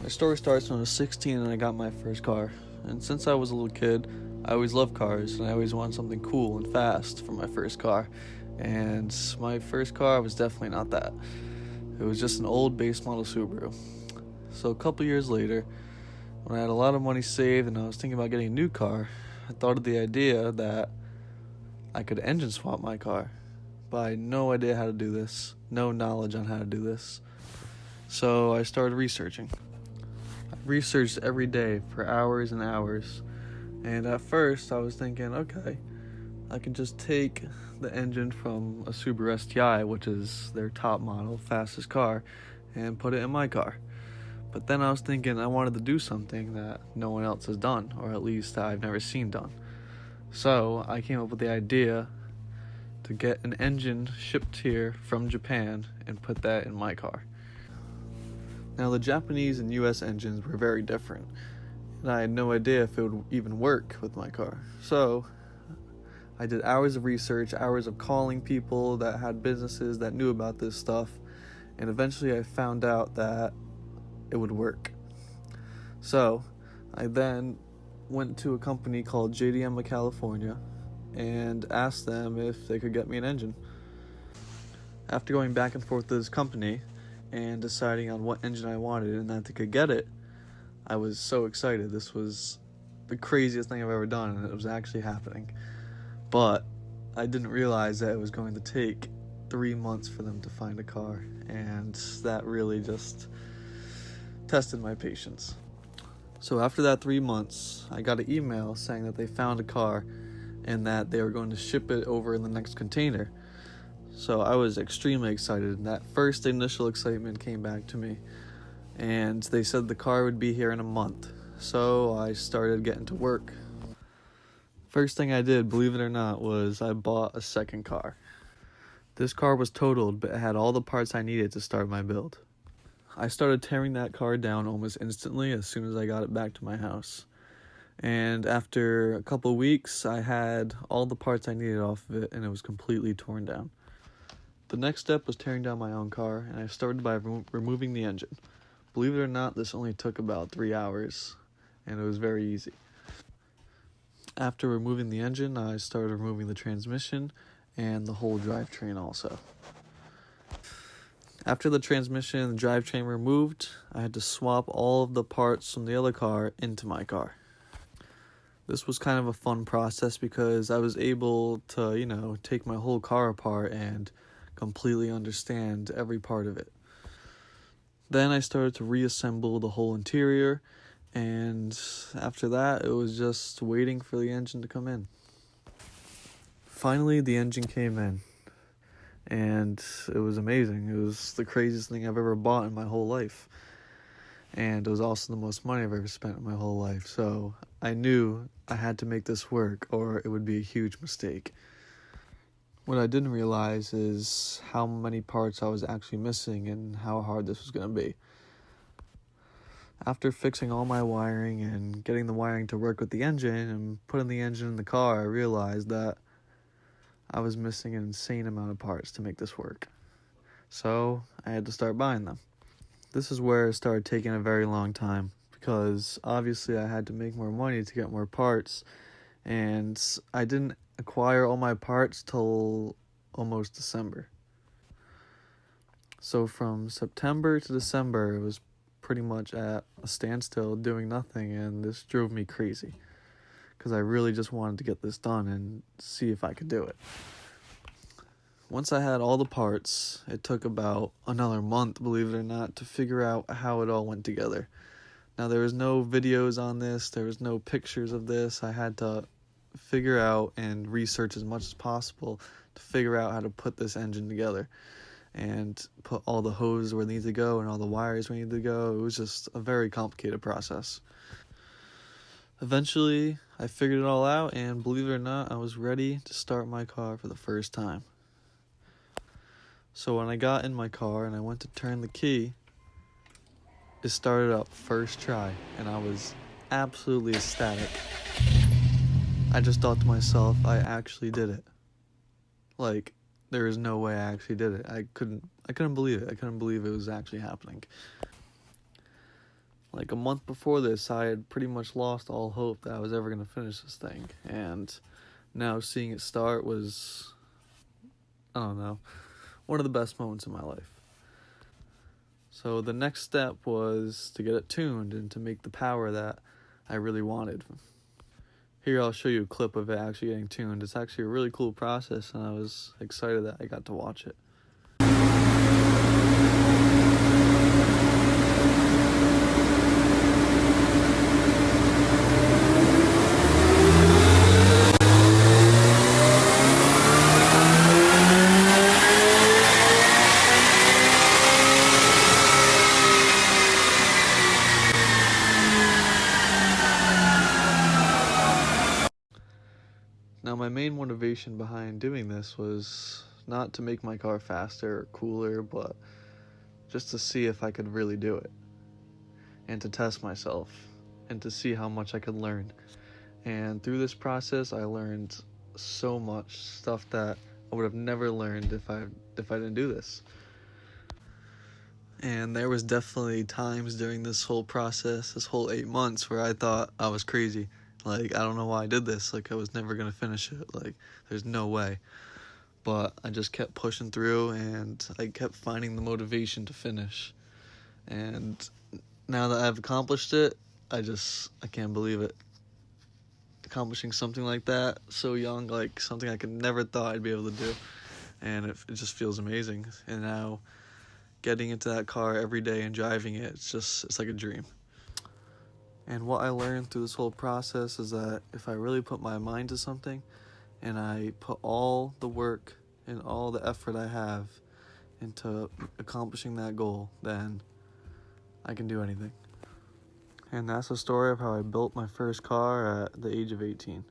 My story starts when I was 16 and I got my first car. And since I was a little kid, I always loved cars and I always wanted something cool and fast for my first car. And my first car was definitely not that. It was just an old base model Subaru. So a couple years later, when I had a lot of money saved and I was thinking about getting a new car, I thought of the idea that I could engine swap my car. But I had no idea how to do this, no knowledge on how to do this. So I started researching. I researched every day for hours and hours. And at first I was thinking, okay, I can just take the engine from a Subaru STI, which is their top model, fastest car, and put it in my car. But then I was thinking I wanted to do something that no one else has done, or at least that I've never seen done. So I came up with the idea to get an engine shipped here from Japan and put that in my car. Now the Japanese and US engines were very different, and I had no idea if it would even work with my car. So I did hours of research, hours of calling people that had businesses that knew about this stuff, and eventually I found out that it would work. So I then went to a company called JDM of California and asked them if they could get me an engine. After going back and forth with this company and deciding on what engine I wanted and that they could get it, I was so excited. This was the craziest thing I've ever done, and it was actually happening. But I didn't realize that it was going to take 3 months for them to find a car, and that really just tested my patience. So after that 3 months, I got an email saying that they found a car and that they were going to ship it over in the next container. So I was extremely excited. That first initial excitement came back to me, and they said the car would be here in a month. So I started getting to work. First thing I did, believe it or not, was I bought a second car. This car was totaled, but it had all the parts I needed to start my build. I started tearing that car down almost instantly as soon as I got it back to my house. And after a couple weeks, I had all the parts I needed off of it, and it was completely torn down. The next step was tearing down my own car, and I started by removing the engine. Believe it or not, this only took about 3 hours, and it was very easy. After removing the engine, I started removing the transmission and the whole drivetrain also. After the transmission and the drivetrain were removed, I had to swap all of the parts from the other car into my car. This was kind of a fun process because I was able to, take my whole car apart and completely understand every part of it. Then I started to reassemble the whole interior, and after that, it was just waiting for the engine to come in. Finally, the engine came in, and it was amazing. It was the craziest thing I've ever bought in my whole life. And it was also the most money I've ever spent in my whole life. So I knew I had to make this work or it would be a huge mistake. What I didn't realize is how many parts I was actually missing and how hard this was going to be. After fixing all my wiring and getting the wiring to work with the engine and putting the engine in the car, I realized that I was missing an insane amount of parts to make this work. So I had to start buying them. This is where it started taking a very long time because obviously I had to make more money to get more parts, and I didn't acquire all my parts till almost December. So from September to December, it was pretty much at a standstill doing nothing, and this drove me crazy because I really just wanted to get this done and see if I could do it. Once I had all the parts, it took about another month, believe it or not, to figure out how it all went together. Now, there was no videos on this, there was no pictures of this. I had to figure out and research as much as possible to figure out how to put this engine together and put all the hoses where they need to go and all the wires where they need to go. It was just a very complicated process. Eventually, I figured it all out, and believe it or not, I was ready to start my car for the first time. So when I got in my car and I went to turn the key, it started up first try, and I was absolutely ecstatic. I just thought to myself, I actually did it. Like, there is no way I actually did it. I couldn't believe it. I couldn't believe it was actually happening. Like a month before this, I had pretty much lost all hope that I was ever going to finish this thing. And now seeing it start was, I don't know, one of the best moments in my life. So the next step was to get it tuned and to make the power that I really wanted. Here I'll show you a clip of it actually getting tuned. It's actually a really cool process, and I was excited that I got to watch it. Now, my main motivation behind doing this was not to make my car faster or cooler, but just to see if I could really do it, and to test myself, and to see how much I could learn. And through this process, I learned so much stuff that I would have never learned if I didn't do this. And there was definitely times during this whole process, this whole 8 months, where I thought I was crazy. Like, I don't know why I did this. Like, I was never going to finish it. Like, there's no way. But I just kept pushing through, and I kept finding the motivation to finish. And now that I've accomplished it, I can't believe it. Accomplishing something like that so young, like something I could never thought I'd be able to do. And it just feels amazing. And now getting into that car every day and driving it, it's like a dream. And what I learned through this whole process is that if I really put my mind to something and I put all the work and all the effort I have into accomplishing that goal, then I can do anything. And that's the story of how I built my first car at the age of 18.